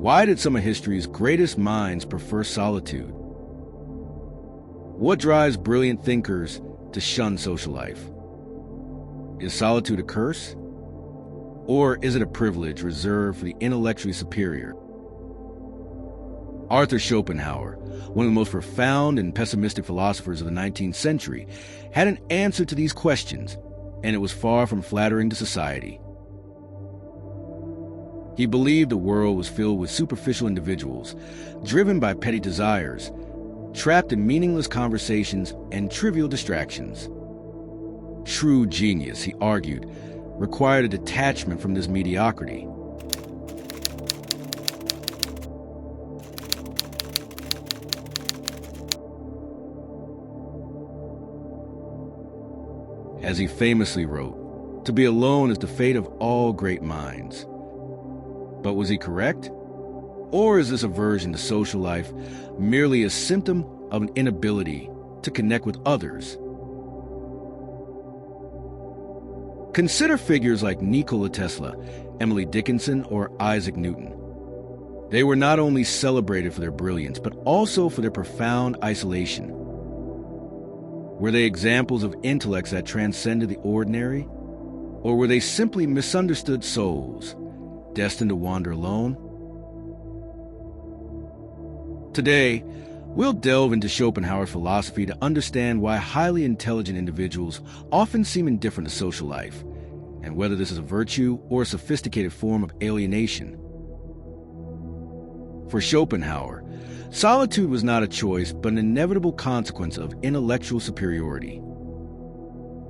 Why did some of history's greatest minds prefer solitude? What drives brilliant thinkers to shun social life? Is solitude a curse? Or is it a privilege reserved for the intellectually superior? Arthur Schopenhauer, one of the most profound and pessimistic philosophers of the 19th century, had an answer to these questions, and it was far from flattering to society. He believed the world was filled with superficial individuals, driven by petty desires, trapped in meaningless conversations and trivial distractions. True genius, he argued, required a detachment from this mediocrity. As he famously wrote, "To be alone is the fate of all great minds." But was he correct? Or is this aversion to social life merely a symptom of an inability to connect with others? Consider figures like Nikola Tesla, Emily Dickinson, or Isaac Newton. They were not only celebrated for their brilliance, but also for their profound isolation. Were they examples of intellects that transcended the ordinary? Or were they simply misunderstood souls, destined to wander alone? Today, we'll delve into Schopenhauer's philosophy to understand why highly intelligent individuals often seem indifferent to social life, and whether this is a virtue or a sophisticated form of alienation. For Schopenhauer, solitude was not a choice, but an inevitable consequence of intellectual superiority.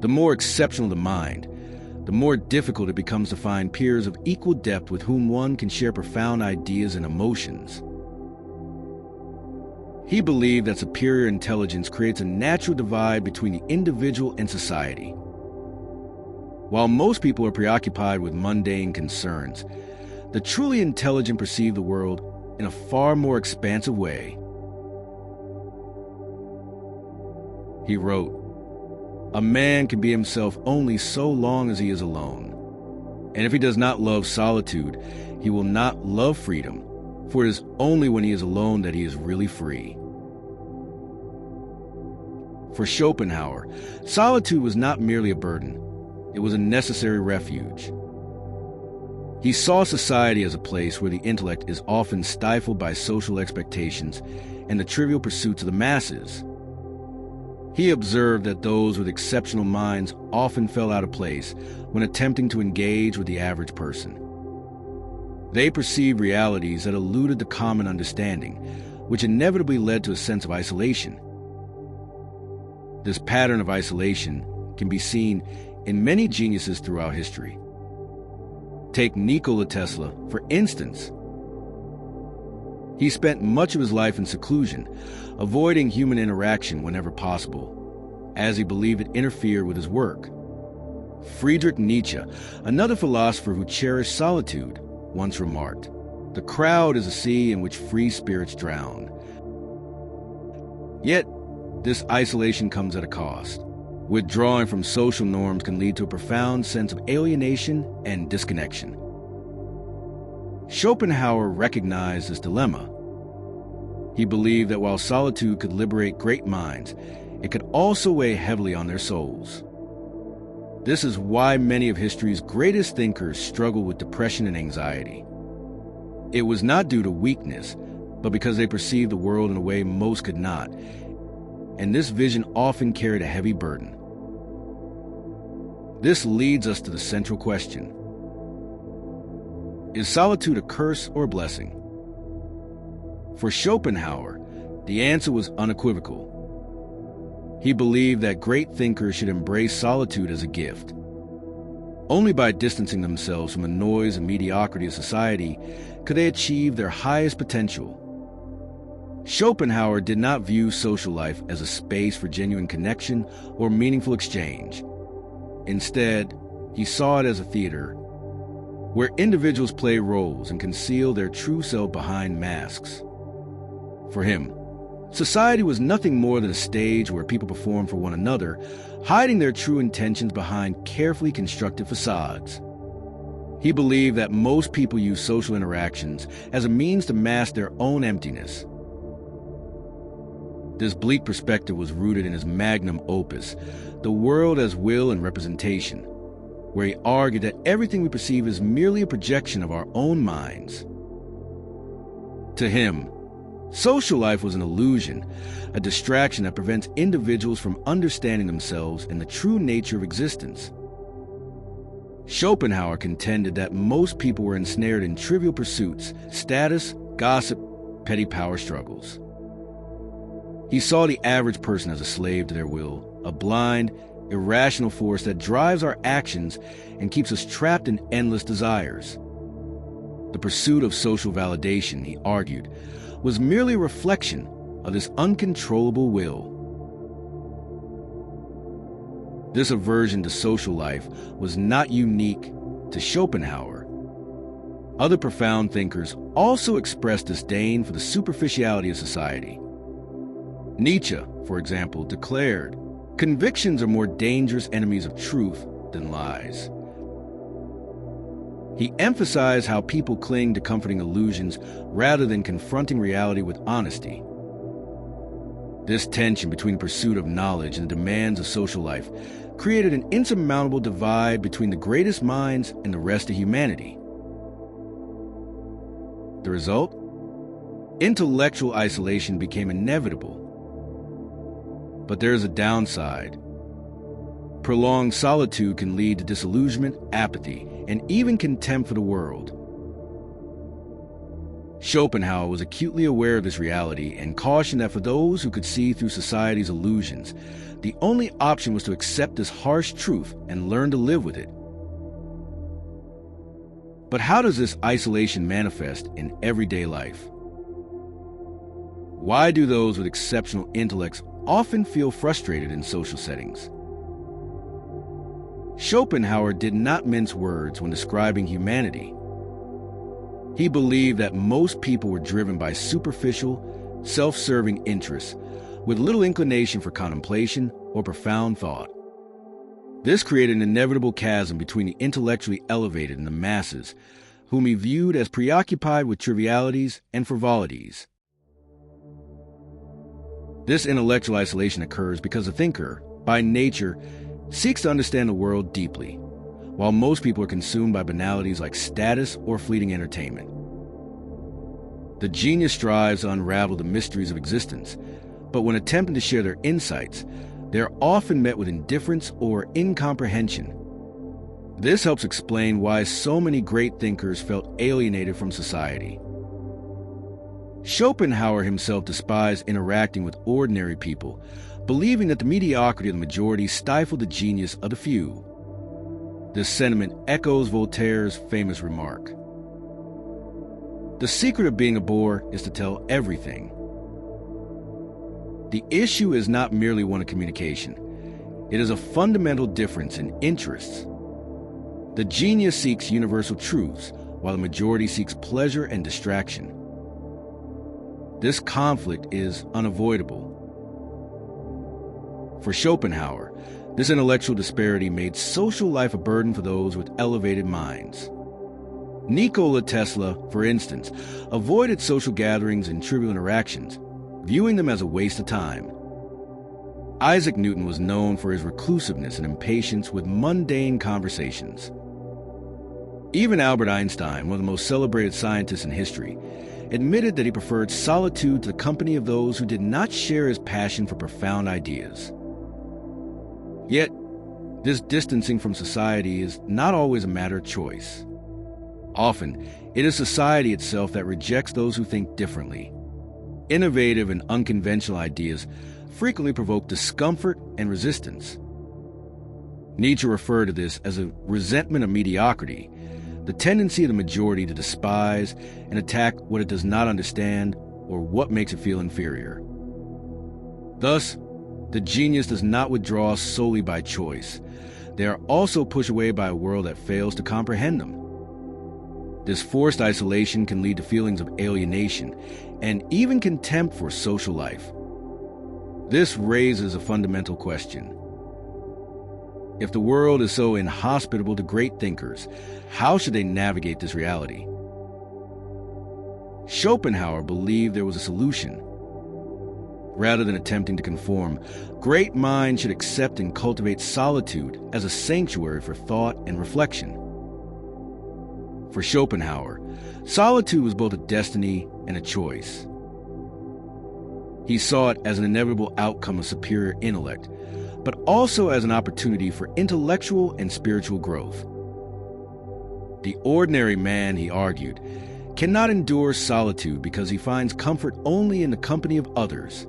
The more exceptional the mind, the more difficult it becomes to find peers of equal depth with whom one can share profound ideas and emotions. He believed that superior intelligence creates a natural divide between the individual and society. While most people are preoccupied with mundane concerns, the truly intelligent perceive the world in a far more expansive way. He wrote, "A man can be himself only so long as he is alone. And if he does not love solitude, he will not love freedom, for it is only when he is alone that he is really free." For Schopenhauer, solitude was not merely a burden, it was a necessary refuge. He saw society as a place where the intellect is often stifled by social expectations and the trivial pursuits of the masses. He observed that those with exceptional minds often fell out of place when attempting to engage with the average person. They perceived realities that eluded the common understanding, which inevitably led to a sense of isolation. This pattern of isolation can be seen in many geniuses throughout history. Take Nikola Tesla, for instance. He spent much of his life in seclusion, avoiding human interaction whenever possible, as he believed it interfered with his work. Friedrich Nietzsche, another philosopher who cherished solitude, once remarked, "The crowd is a sea in which free spirits drown." Yet, this isolation comes at a cost. Withdrawing from social norms can lead to a profound sense of alienation and disconnection. Schopenhauer recognized this dilemma. He believed that while solitude could liberate great minds, it could also weigh heavily on their souls. This is why many of history's greatest thinkers struggled with depression and anxiety. It was not due to weakness, but because they perceived the world in a way most could not, and this vision often carried a heavy burden. This leads us to the central question. Is solitude a curse or a blessing? For Schopenhauer, the answer was unequivocal. He believed that great thinkers should embrace solitude as a gift. Only by distancing themselves from the noise and mediocrity of society could they achieve their highest potential. Schopenhauer did not view social life as a space for genuine connection or meaningful exchange. Instead, he saw it as a theater, where individuals play roles and conceal their true self behind masks. For him, society was nothing more than a stage where people perform for one another, hiding their true intentions behind carefully constructed facades. He believed that most people use social interactions as a means to mask their own emptiness. This bleak perspective was rooted in his magnum opus, The World as Will and Representation, where he argued that everything we perceive is merely a projection of our own minds. To him, social life was an illusion, a distraction that prevents individuals from understanding themselves and the true nature of existence. Schopenhauer contended that most people were ensnared in trivial pursuits, status, gossip, petty power struggles. He saw the average person as a slave to their will, a blind, irrational force that drives our actions and keeps us trapped in endless desires. The pursuit of social validation, he argued, was merely a reflection of this uncontrollable will. This aversion to social life was not unique to Schopenhauer. Other profound thinkers also expressed disdain for the superficiality of society. Nietzsche, for example, declared, "Convictions are more dangerous enemies of truth than lies." He emphasized how people cling to comforting illusions rather than confronting reality with honesty. This tension between the pursuit of knowledge and the demands of social life created an insurmountable divide between the greatest minds and the rest of humanity. The result? Intellectual isolation became inevitable. But there is a downside. Prolonged solitude can lead to disillusionment, apathy, and even contempt for the world. Schopenhauer was acutely aware of this reality and cautioned that for those who could see through society's illusions, the only option was to accept this harsh truth and learn to live with it. But how does this isolation manifest in everyday life? Why do those with exceptional intellects often feel frustrated in social settings? Schopenhauer did not mince words when describing humanity. He believed that most people were driven by superficial, self-serving interests, with little inclination for contemplation or profound thought. This created an inevitable chasm between the intellectually elevated and the masses, whom he viewed as preoccupied with trivialities and frivolities. This intellectual isolation occurs because the thinker, by nature, seeks to understand the world deeply, while most people are consumed by banalities like status or fleeting entertainment. The genius strives to unravel the mysteries of existence, but when attempting to share their insights, they are often met with indifference or incomprehension. This helps explain why so many great thinkers felt alienated from society. Schopenhauer himself despised interacting with ordinary people, believing that the mediocrity of the majority stifled the genius of the few. This sentiment echoes Voltaire's famous remark: "The secret of being a bore is to tell everything." The issue is not merely one of communication. It is a fundamental difference in interests. The genius seeks universal truths, while the majority seeks pleasure and distraction. This conflict is unavoidable. For Schopenhauer, this intellectual disparity made social life a burden for those with elevated minds. Nikola Tesla, for instance, avoided social gatherings and trivial interactions, viewing them as a waste of time. Isaac Newton was known for his reclusiveness and impatience with mundane conversations. Even Albert Einstein, one of the most celebrated scientists in history, admitted that he preferred solitude to the company of those who did not share his passion for profound ideas. Yet, this distancing from society is not always a matter of choice. Often, it is society itself that rejects those who think differently. Innovative and unconventional ideas frequently provoke discomfort and resistance. Nietzsche referred to this as a resentment of mediocrity, the tendency of the majority to despise and attack what it does not understand or what makes it feel inferior. Thus, the genius does not withdraw solely by choice. They are also pushed away by a world that fails to comprehend them. This forced isolation can lead to feelings of alienation and even contempt for social life. This raises a fundamental question. If the world is so inhospitable to great thinkers, how should they navigate this reality? Schopenhauer believed there was a solution. Rather than attempting to conform, great minds should accept and cultivate solitude as a sanctuary for thought and reflection. For Schopenhauer, solitude was both a destiny and a choice. He saw it as an inevitable outcome of superior intellect, but also as an opportunity for intellectual and spiritual growth. The ordinary man, he argued, cannot endure solitude because he finds comfort only in the company of others.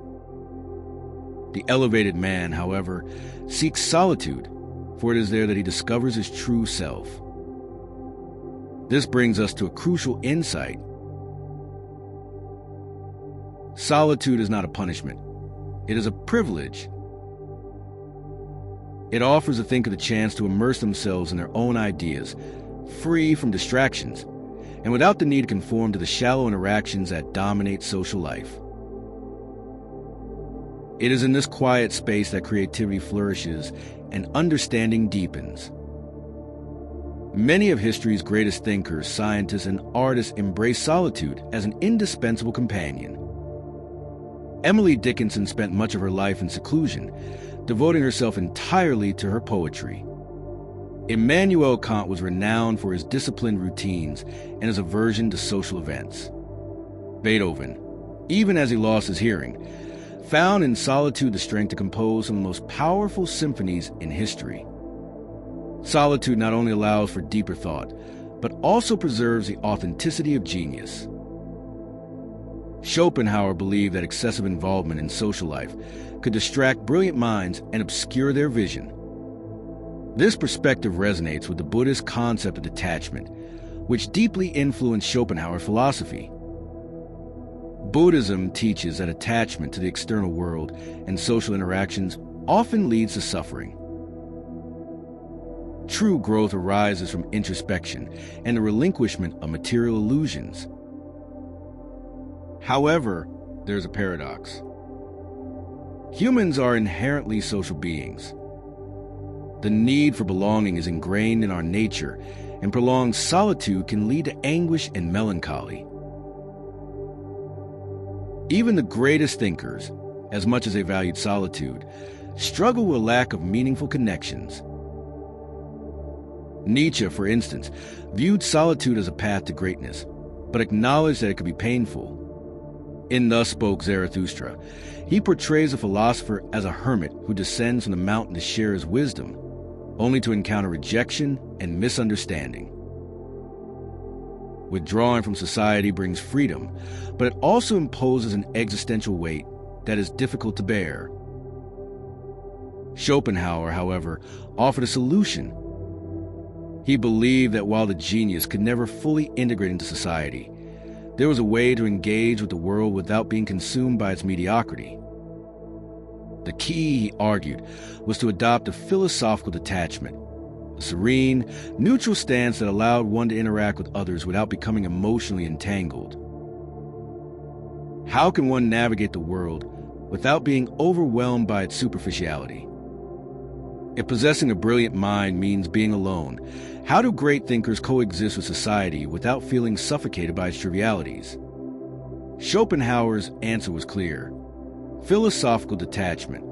The elevated man, however, seeks solitude, for it is there that he discovers his true self. This brings us to a crucial insight. Solitude is not a punishment. It is a privilege. It offers the thinker the chance to immerse themselves in their own ideas, free from distractions, and without the need to conform to the shallow interactions that dominate social life. It is in this quiet space that creativity flourishes and understanding deepens. Many of history's greatest thinkers, scientists, and artists embrace solitude as an indispensable companion. Emily Dickinson spent much of her life in seclusion, devoting herself entirely to her poetry. Immanuel Kant was renowned for his disciplined routines and his aversion to social events. Beethoven, even as he lost his hearing, found in solitude the strength to compose some of the most powerful symphonies in history. Solitude not only allows for deeper thought, but also preserves the authenticity of genius. Schopenhauer believed that excessive involvement in social life could distract brilliant minds and obscure their vision. This perspective resonates with the Buddhist concept of detachment, which deeply influenced Schopenhauer's philosophy. Buddhism teaches that attachment to the external world and social interactions often leads to suffering. True growth arises from introspection and the relinquishment of material illusions. However, there's a paradox. Humans are inherently social beings. The need for belonging is ingrained in our nature, and prolonged solitude can lead to anguish and melancholy. Even the greatest thinkers, as much as they valued solitude, struggle with a lack of meaningful connections. Nietzsche, for instance, viewed solitude as a path to greatness, but acknowledged that it could be painful. In Thus Spoke Zarathustra, he portrays a philosopher as a hermit who descends from the mountain to share his wisdom, only to encounter rejection and misunderstanding. Withdrawing from society brings freedom, but it also imposes an existential weight that is difficult to bear. Schopenhauer, however, offered a solution. He believed that while the genius could never fully integrate into society, there was a way to engage with the world without being consumed by its mediocrity. The key, he argued, was to adopt a philosophical detachment, a serene, neutral stance that allowed one to interact with others without becoming emotionally entangled. How can one navigate the world without being overwhelmed by its superficiality? If possessing a brilliant mind means being alone, how do great thinkers coexist with society without feeling suffocated by its trivialities? Schopenhauer's answer was clear: philosophical detachment.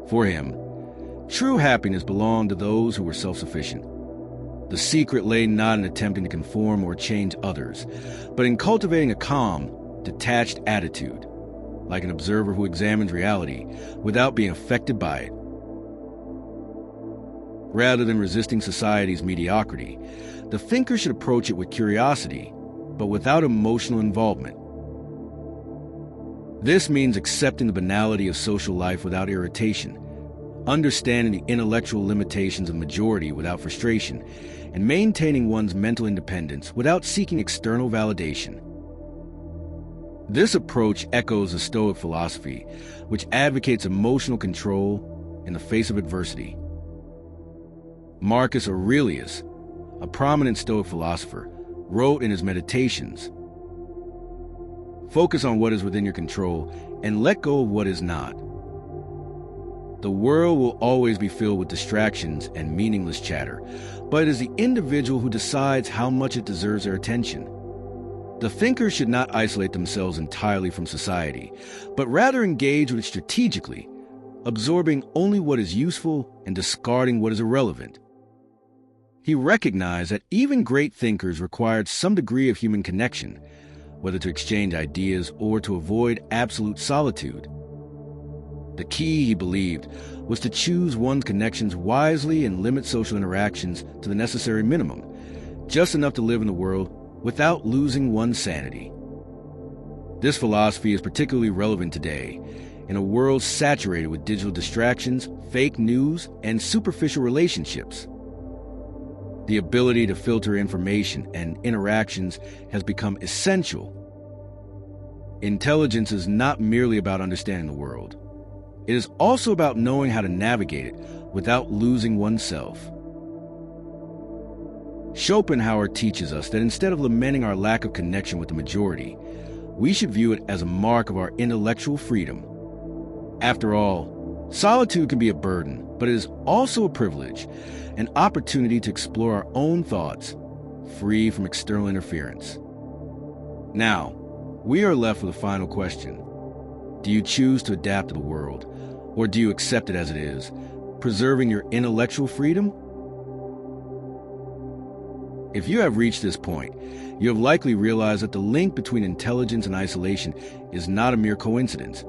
For him, true happiness belonged to those who were self-sufficient. The secret lay not in attempting to conform or change others, but in cultivating a calm, detached attitude, like an observer who examines reality without being affected by it. Rather than resisting society's mediocrity, the thinker should approach it with curiosity, but without emotional involvement. This means accepting the banality of social life without irritation, understanding the intellectual limitations of majority without frustration, and maintaining one's mental independence without seeking external validation. This approach echoes the Stoic philosophy, which advocates emotional control in the face of adversity. Marcus Aurelius, a prominent Stoic philosopher, wrote in his Meditations, "Focus on what is within your control and let go of what is not." The world will always be filled with distractions and meaningless chatter, but it is the individual who decides how much it deserves their attention. The thinker should not isolate themselves entirely from society, but rather engage with it strategically, absorbing only what is useful and discarding what is irrelevant. He recognized that even great thinkers required some degree of human connection, whether to exchange ideas or to avoid absolute solitude. The key, he believed, was to choose one's connections wisely and limit social interactions to the necessary minimum, just enough to live in the world without losing one's sanity. This philosophy is particularly relevant today, in a world saturated with digital distractions, fake news, and superficial relationships. The ability to filter information and interactions has become essential. Intelligence is not merely about understanding the world. It is also about knowing how to navigate it without losing oneself. Schopenhauer teaches us that instead of lamenting our lack of connection with the majority, we should view it as a mark of our intellectual freedom. After all, solitude can be a burden, but it is also a privilege, an opportunity to explore our own thoughts, free from external interference. Now, we are left with a final question. Do you choose to adapt to the world, or do you accept it as it is, preserving your intellectual freedom? If you have reached this point, you have likely realized that the link between intelligence and isolation is not a mere coincidence.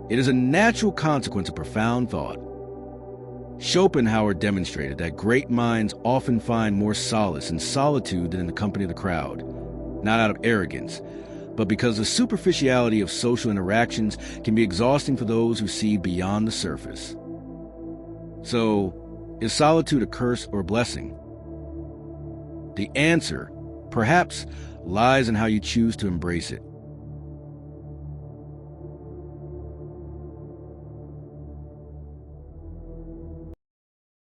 It is a natural consequence of profound thought. Schopenhauer demonstrated that great minds often find more solace in solitude than in the company of the crowd, not out of arrogance, but because the superficiality of social interactions can be exhausting for those who see beyond the surface. So, is solitude a curse or a blessing? The answer, perhaps, lies in how you choose to embrace it.